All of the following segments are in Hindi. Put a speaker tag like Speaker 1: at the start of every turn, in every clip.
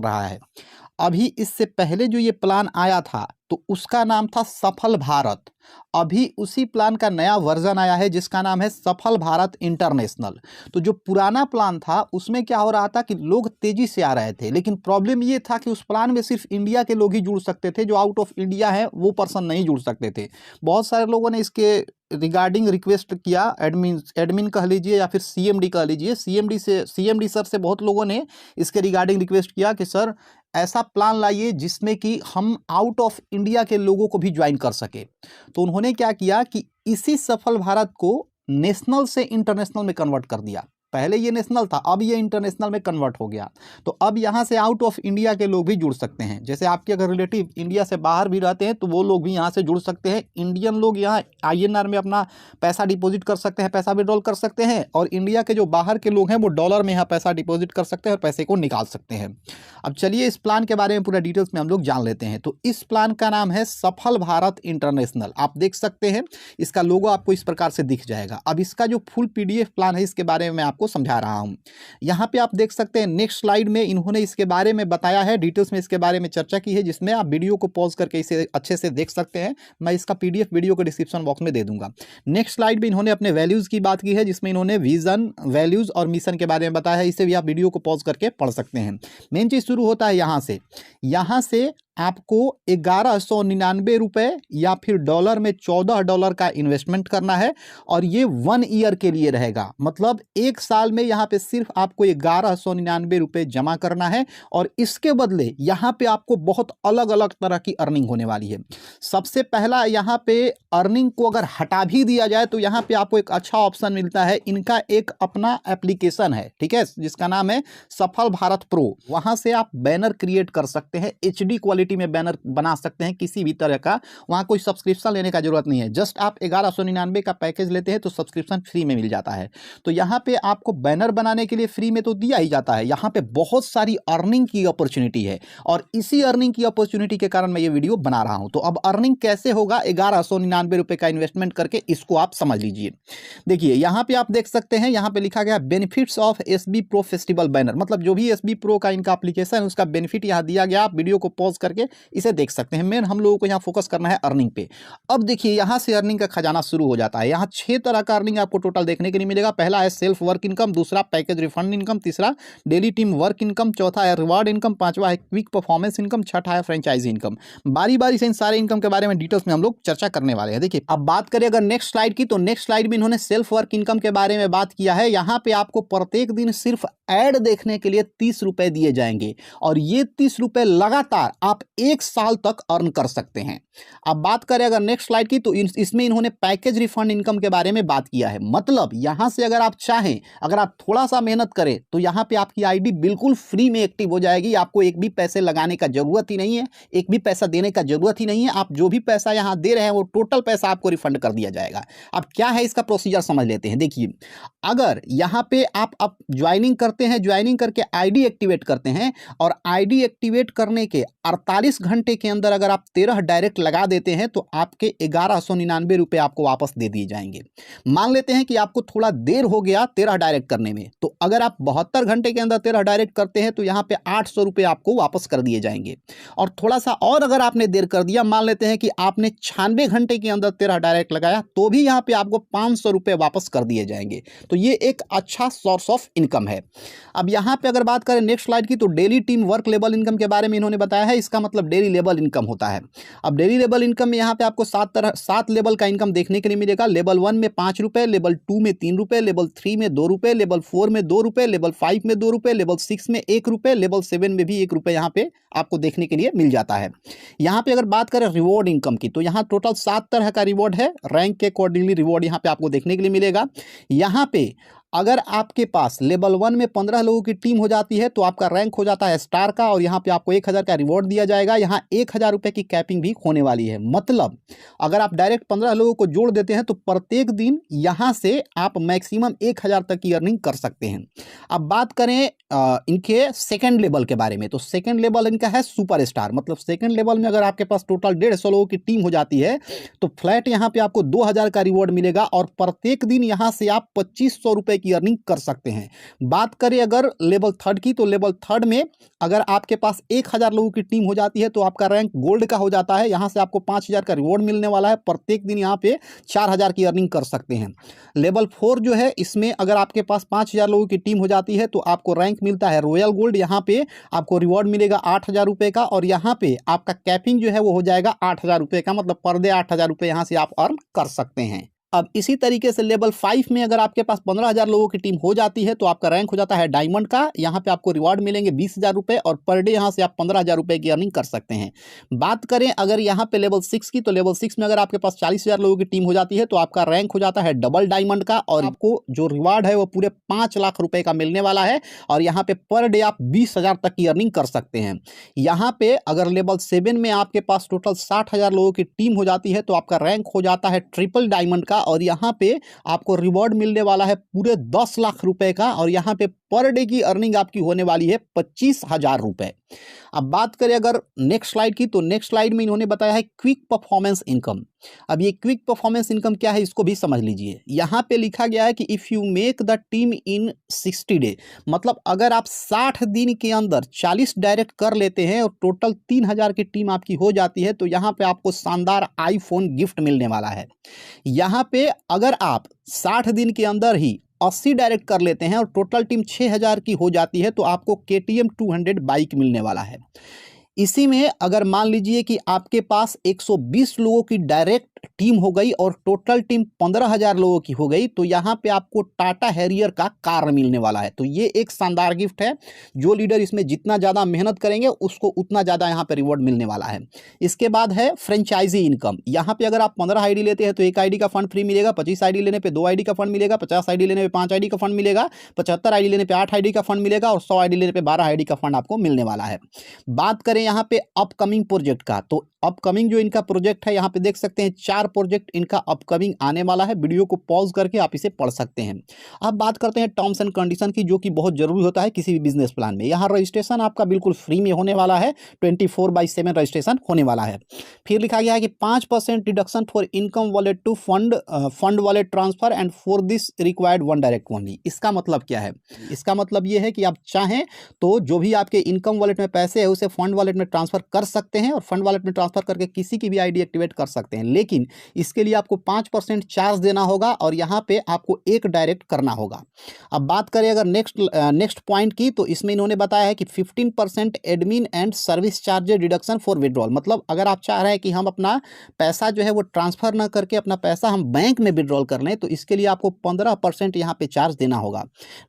Speaker 1: रहा है। अभी इससे पहले जो ये प्लान आया था तो उसका नाम था सफल भारत। अभी उसी प्लान का नया वर्जन आया है जिसका नाम है सफल भारत इंटरनेशनल। तो जो पुराना प्लान था उसमें क्या हो रहा था कि लोग तेजी से आ रहे थे, लेकिन प्रॉब्लम ये था कि उस प्लान में सिर्फ इंडिया के लोग ही जुड़ सकते थे, जो आउट ऑफ इंडिया है वो पर्सन नहीं जुड़ सकते थे। बहुत सारे लोगों ने इसके रिगार्डिंग रिक्वेस्ट किया, एडमिन कह लीजिए या फिर सीएमडी कह लीजिए, सीएमडी सर से बहुत लोगों ने इसके रिगार्डिंग रिक्वेस्ट किया कि सर ऐसा प्लान लाइए जिसमें कि हम आउट ऑफ इंडिया के लोगों को भी ज्वाइन कर सके। तो उन्होंने क्या किया कि इसी सफल भारत को नेशनल से इंटरनेशनल में कन्वर्ट कर दिया। पहले ये नेशनल था, अब ये इंटरनेशनल में कन्वर्ट हो गया। तो अब यहाँ से आउट ऑफ इंडिया के लोग भी जुड़ सकते हैं। जैसे आपके अगर रिलेटिव इंडिया से बाहर भी रहते हैं तो वो लोग भी यहाँ से जुड़ सकते हैं। इंडियन लोग यहाँ INR में अपना पैसा डिपॉजिट कर सकते हैं, पैसा विड्रॉल कर सकते हैं, और इंडिया के जो बाहर के लोग हैं वो डॉलर में यहाँ पैसा डिपॉजिट कर सकते हैं और पैसे को निकाल सकते हैं। अब चलिए इस प्लान के बारे में पूरा डिटेल्स में हम लोग जान लेते हैं। तो इस प्लान का नाम है सफल भारत इंटरनेशनल। आप देख सकते हैं इसका लोगो आपको इस प्रकार से दिख जाएगा। अब इसका जो फुल PDF प्लान है इसके बारे में मैं आपको समझा रहा हूं। यहां पे आप देख सकते हैं नेक्स्ट स्लाइड में इन्होंने इसके बारे में बताया है, डिटेल्स में इसके बारे में चर्चा की है, जिसमें आप वीडियो को पॉज करके इसे अच्छे से देख सकते हैं। मैं इसका PDF वीडियो को डिस्क्रिप्शन बॉक्स में दे दूंगा। नेक्स्ट स्लाइड में इन्होंने अपने वैल्यूज की बात की है, जिसमें इन्होंने विजन, वैल्यूज और मिशन के बारे में बताया है। इसे भी आप वीडियो को पॉज करके पढ़ सकते हैं। मेन चीज शुरू होता है यहां से आपको 1199 रुपए या फिर डॉलर में $14 का इन्वेस्टमेंट करना है, और ये 1 ईयर के लिए रहेगा। मतलब एक साल में यहाँ पे सिर्फ आपको 1199 रुपए जमा करना है, और इसके बदले यहाँ पे आपको बहुत अलग अलग तरह की अर्निंग होने वाली है। सबसे पहला यहाँ पे अर्निंग को अगर हटा भी दिया जाए तो यहाँ पे आपको एक अच्छा ऑप्शन मिलता है। इनका एक अपना एप्लीकेशन है, ठीक है, जिसका नाम है सफल भारत प्रो। वहां से आप बैनर क्रिएट कर सकते हैं, HD क्वालिटी में बैनर बना सकते हैं किसी भी तरह का। वहां कोई सब्सक्रिप्शन लेने का जरूरत नहीं है। जस्ट आप 1199 का पैकेज लेते हैं तो सब्सक्रिप्शन फ्री में मिल जाता है। तो यहां पे आपको बैनर बनाने के लिए फ्री में तो दिया ही जाता है, यहां पे बहुत सारी अर्निंग की अपॉर्चुनिटी है, और इसी अर्निंग की अपॉर्चुनिटी के कारण मैं ये वीडियो बना रहा हूं। तो अब अर्निंग कैसे होगा 1199 रुपए का इन्वेस्टमेंट करके, इसको आप समझ लीजिए। देखिए यहां पे आप देख सकते हैं, यहां पे लिखा गया benefits of SB pro festival banner. मतलब जो भी SB प्रो का इनका एप्लीकेशन है उसका बेनिफिट यहां दिया गया। आप वीडियो को पॉज करके इसे देख सकते हैं। मेन हम लोगों को यहां फोकस करना है अर्निंग पे। अब देखिए यहां से अर्निंग का खजाना शुरू हो जाता है। यहां 6 तरह का अर्निंग आपको टोटल देखने के लिए मिलेगा। पहला है सेल्फ वर्क इनकम, दूसरा पैकेज रिफंड इनकम, तीसरा डेली टीम वर्क इनकम, चौथा है रिवार्ड इनकम, पांचवा है क्विक परफॉर्मेंस इनकम, छठा है फ्रेंचाइजी इनकम। बारी बारी से इन सारे इनकम के बारे में डिटेल्स में हम लोग चर्चा करने वाले हैं। देखिए अब बात करें अगर नेक्स्ट स्लाइड की, तो नेक्स्ट स्लाइड में इन्होंने सेल्फ वर्क इनकम के बारे में बात किया है। यहां पे आपको प्रत्येक दिन सिर्फ ऐड देखने के लिए 30 रुपए दिए जाएंगे, और ये 30 रुपए लगातार आप 1 साल तक अर्न कर सकते हैं। अब बात करें अगर नेक्स्ट स्लाइड की, तो इसमें इन्होंने पैकेज रिफंड इनकम के बारे में बात किया है। मतलब यहां से अगर आप चाहें, अगर आप थोड़ा सा मेहनत करें तो यहां पे आपकी आईडी बिल्कुल फ्री में एक्टिव हो जाएगी। आपको एक भी पैसे लगाने का जरूरत ही नहीं है, एक भी पैसा देने का जरूरत ही नहीं है। आप जो भी पैसा यहां दे रहे हैं वो टोटल पैसा आपको रिफंड कर दिया जाएगा। अब क्या है इसका प्रोसीजर समझ लेते हैं। देखिए अगर यहां पे आप ज्वाइनिंग करते हैं, ज्वाइनिंग करके आईडी एक्टिवेट करते हैं, और आईडी एक्टिवेट करने के 48 घंटे के अंदर अगर आप 13 डायरेक्ट लगा देते हैं तो आपके 1199 रुपए आपको वापस दे दिए जाएंगे। मान लेते हैं कि आपको थोड़ा देर हो गया 13 डायरेक्ट करने में, तो अगर आप 72 घंटे के अंदर 13 डायरेक्ट करते हैं तो यहां पे 800 रुपए आपको वापस कर दिए जाएंगे। और थोड़ा सा और अगर आपने देर कर दिया, मान लेते हैं कि आपने 96 घंटे के अंदर 13 डायरेक्ट लगाया, तो भी यहां पे आपको 500 रुपए वापस कर दिए जाएंगे। तो ये एक अच्छा सोर्स ऑफ इनकम है। अब यहां पे अगर बात करें नेक्स्ट स्लाइड की, तो daily team work level income के बारे में इन्होंने बताया है। इसका मतलब डेली लेवल इनकम होता है। अब डेली लेवल इनकम में यहाँ पे आपको 7 लेवल का इनकम देखने के लिए मिलेगा। लेवल 1 में 5 रुपए, लेवल 2 में 3 रुपए, लेवल 3 में 2 रुपए, लेवल 4 में 2 रुपए, लेवल 5 में 2 रुपए, लेवल 6 में 1 रुपए, लेवल 7 में भी 1 रुपए यहाँ पे आपको देखने के लिए मिल जाता है। यहाँ पे अगर बात करें रिवॉर्ड इनकम की, तो यहाँ टोटल 7 तरह का रिवॉर्ड है। रैंक के अकॉर्डिंगली रिवॉर्ड यहाँ पे आपको देखने के लिए मिलेगा। यहाँ पे अगर आपके पास लेवल 1 में 15 लोगों की टीम हो जाती है तो आपका रैंक हो जाता है स्टार का, और यहाँ पे आपको 1000 का रिवॉर्ड दिया जाएगा। यहाँ 1000 रुपये की कैपिंग भी होने वाली है। मतलब अगर आप डायरेक्ट 15 लोगों को जोड़ देते हैं तो प्रत्येक दिन यहाँ से आप मैक्सिमम 1000 तक की अर्निंग कर सकते हैं। अब बात करें इनके सेकेंड लेवल के बारे में, तो सेकेंड लेवल इनका है सुपर स्टार। मतलब सेकेंड लेवल में अगर आपके पास टोटल 150 लोगों की टीम हो जाती है तो फ्लैट यहाँ पे आपको 2000 का रिवॉर्ड मिलेगा, और प्रत्येक दिन यहाँ से आप 2500 रुपये की अर्निंग कर सकते हैं। बात करें अगर लेवल थर्ड की, तो लेवल थर्ड में अगर आपके पास 1000 लोगों की टीम हो जाती है तो आपका रैंक गोल्ड का हो जाता है। यहाँ से आपको 5000 का रिवॉर्ड मिलने वाला है, प्रत्येक दिन यहाँ पे 4000 की अर्निंग कर सकते हैं। लेवल 4 जो है, इसमें अगर आपके पास 5000 लोगों की टीम हो जाती है तो आपको रैंक मिलता है रॉयल गोल्ड। यहाँ पे आपको रिवॉर्ड मिलेगा 8000 रुपये का, और यहाँ पे आपका कैपिंग जो है वो हो जाएगा 8000 रुपये का, मतलब पर डे 8000 रुपये यहाँ से आप अर्न कर सकते हैं। अब इसी तरीके से लेवल 5 में अगर आपके पास 15000 लोगों की टीम हो जाती है तो आपका रैंक हो जाता है डायमंड का। यहाँ पे आपको रिवॉर्ड मिलेंगे 20000 रुपये, और पर डे यहाँ से आप 15000 रुपये की अर्निंग कर सकते हैं। बात करें अगर यहाँ पे लेवल 6 की, तो लेवल 6 में अगर आपके पास 40000 लोगों की टीम हो जाती है तो आपका रैंक हो जाता है डबल डायमंड का, और आपको जो रिवॉर्ड है वो पूरे 5 लाख रुपए का मिलने वाला है, और यहाँ पे पर डे आप 20000 तक की अर्निंग कर सकते हैं। यहाँ पे अगर लेवल 7 में आपके पास टोटल 60000 लोगों की टीम हो जाती है तो आपका रैंक हो जाता है ट्रिपल डायमंड का, और यहाँ पे आपको रिवॉर्ड मिलने वाला है पूरे 10 लाख रुपए का, और यहाँ पे पर डे की अर्निंग आपकी होने वाली है 25000 रुपए। अब बात करें अगर नेक्स्ट स्लाइड की, तो नेक्स्ट स्लाइड में इन्होंने बताया है क्विक परफॉर्मेंस इनकम। अब ये क्विक परफॉर्मेंस इनकम क्या है, इसको भी समझ लीजिए। यहाँ पे लिखा गया है कि if you make the team in 60 day, मतलब अगर आप 60 दिन के अंदर 40 डायरेक्ट कर लेते हैं और टोटल 3000 की टीम आपकी हो जाती है, तो यहाँ पे आपको शानदार आईफोन गिफ्ट मिलने वाला है। यहाँ पे अगर आप 60 दिन के अंदर ही 80 डायरेक्ट कर लेते हैं और टोटल टीम 6000 की हो जाती है तो आपको KTM 200 बाइक मिलने वाला है। इसी में अगर मान लीजिए कि आपके पास 120 लोगों की डायरेक्ट टीम हो गई और टोटल टीम 15000 लोगों की हो गई, तो यहाँ पे आपको टाटा हैरियर का कार मिलने वाला है। तो ये एक शानदार गिफ्ट है। जो लीडर इसमें जितना ज़्यादा मेहनत करेंगे उसको उतना ज़्यादा यहाँ पे रिवॉर्ड मिलने वाला है। इसके बाद है फ्रेंचाइजी इनकम। यहाँ पे अगर आप 15 ID लेते हैं तो 1 ID का फंड फ्री मिलेगा, 25 ID लेने पे 2 ID का फंड मिलेगा, 50 ID लेने पे 5 ID का फंड मिलेगा, 75 ID लेने पे 8 ID का फंड मिलेगा, और 100 ID लेने पे 12 ID का फंड आपको मिलने वाला है। बात करें यहाँ पे अपकमिंग प्रोजेक्ट का, तो अपकमिंग जो इनका प्रोजेक्ट है, यहाँ पे देख सकते हैं 4 प्रोजेक्ट इनका अपकमिंग आने वाला है। वीडियो को पॉज करके आप इसे पढ़ सकते हैं। अब बात करते हैं टर्म्स एंड कंडीशन की, जो कि बहुत जरूरी होता है किसी भी बिजनेस प्लान में। यहाँ रजिस्ट्रेशन आपका बिल्कुल फ्री में होने वाला है, 24/7 रजिस्ट्रेशन होने वाला है। फिर लिखा गया है कि 5% deduction for income wallet to fund wallet transfer and for this required 1 direct only. इसका मतलब क्या है? इसका मतलब ये है कि आप चाहें तो जो भी आपके इनकम वॉलेट में पैसे है उसे फंड वॉलेट में ट्रांसफर कर सकते हैं, और फंड वॉलेट में ट्रांसफर करके किसी की भी आईडी एक्टिवेट कर सकते हैं, लेकिन इसके लिए आपको 5% चार्ज देना होगा, और यहाँ पे आपको 1 डायरेक्ट करना होगा। अब बात करें अगर नेक्स्ट पॉइंट की, तो इसमें इन्होंने बताया है कि 15% admin and service charge deduction for withdrawal. मतलब अगर आप चाह रहे हैं कि हम अपना पैसा जो है वो ट्रांसफर ना करके अपना पैसा हम बैंक में विड्रॉल कर लें, तो इसके लिए आपको 15% यहाँ पे चार्ज देना होगा।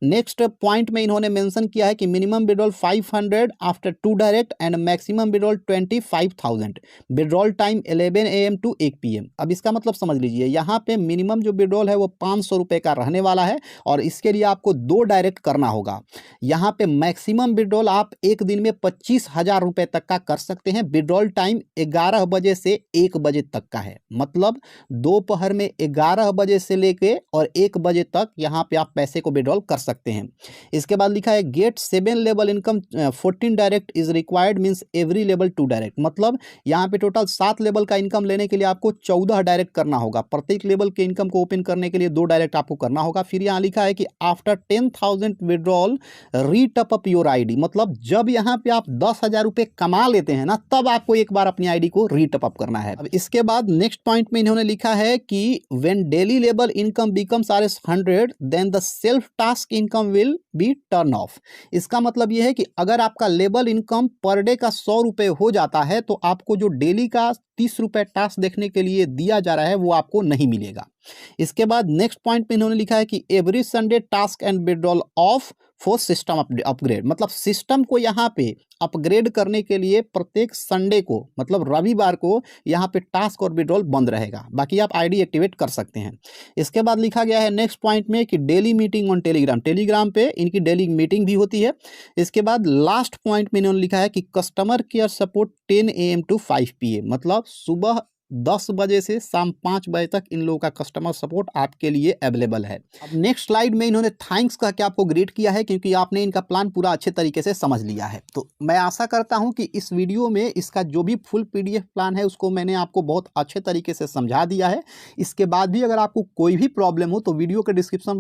Speaker 1: नेक्स्ट पॉइंट में इन्होंने मेंशन किया है कि minimum withdrawal 500 after 2 direct and maximum withdrawal 25000। Withdrawal time 11 AM to 1 PM। अब इसका मतलब समझ लीजिए, यहाँ पे मिनिमम जो विड्रॉल है वो 500 रुपये का रहने वाला है, और इसके लिए आपको 2 डायरेक्ट करना होगा। यहाँ पे मैक्सिमम विड्रॉल आप एक दिन में 25000 रुपये तक का कर सकते हैं। विड्रॉल टाइम 11 बजे से 1 बजे तक का है, मतलब दोपहर में 11 बजे से लेके और 1 बजे तक यहाँ पे आप पैसे को विड्रॉल कर सकते हैं। इसके बाद लिखा है get 7 level income 14 direct is required means every level 2 direct. मतलब यहाँ पे टोटल 7 लेवल का इनकम लेने के लिए आपको 14 डायरेक्ट करना होगा। प्रत्येक लेवल के इनकम को ओपन करने के लिए 2 डायरेक्ट आपको करना होगा। फिर यहाँ लिखा है कि आफ्टर 10,000 विड्रॉल रीटअप अप योर आईडी। मतलब जब यहाँ पे आप 10,000 रुपये कमा लेते हैं ना, तब आपको एक बार अपनी आईडी को रीटअप अप करना है। अब इसके बाद नेक्स्ट पॉइंट में इन्होंने लिखा है कि when daily level income becomes RS100 then the self task income will be turn off. इसका मतलब यह है कि अगर आपका लेवल इनकम पर डे का 100 रुपये हो जाता है तो आपको जो डेली का 30 रुपये टास्क देखने के लिए दिया जा रहा है वो आपको नहीं मिलेगा। इसके बाद नेक्स्ट पॉइंट पे इन्होंने लिखा है कि every Sunday task and withdrawal of for system upgrade. मतलब सिस्टम को यहाँ पे अपग्रेड करने के लिए प्रत्येक संडे को, मतलब रविवार को, यहाँ पे टास्क और विड्रॉल बंद रहेगा। बाकी आप आईडी एक्टिवेट कर सकते हैं। इसके बाद लिखा गया है नेक्स्ट पॉइंट में कि डेली मीटिंग ऑन टेलीग्राम पे इनकी डेली मीटिंग भी होती है। इसके बाद लास्ट पॉइंट में इन्होंने लिखा है कि customer care support 10 AM to 5 PM। मतलब सुबह 10 बजे से शाम 5 बजे तक इन लोगों का कस्टमर सपोर्ट आपके लिए अवेलेबल है। अब नेक्स्ट स्लाइड में इन्होंने थैंक्स कह के आपको ग्रेट किया है, क्योंकि आपने इनका प्लान पूरा अच्छे तरीके से समझ लिया है। तो मैं आशा करता हूं कि इस वीडियो में इसका जो भी फुल PDF प्लान है उसको मैंने आपको बहुत अच्छे तरीके से समझा दिया है। इसके बाद भी अगर आपको कोई भी प्रॉब्लम हो तो वीडियो के डिस्क्रिप्शन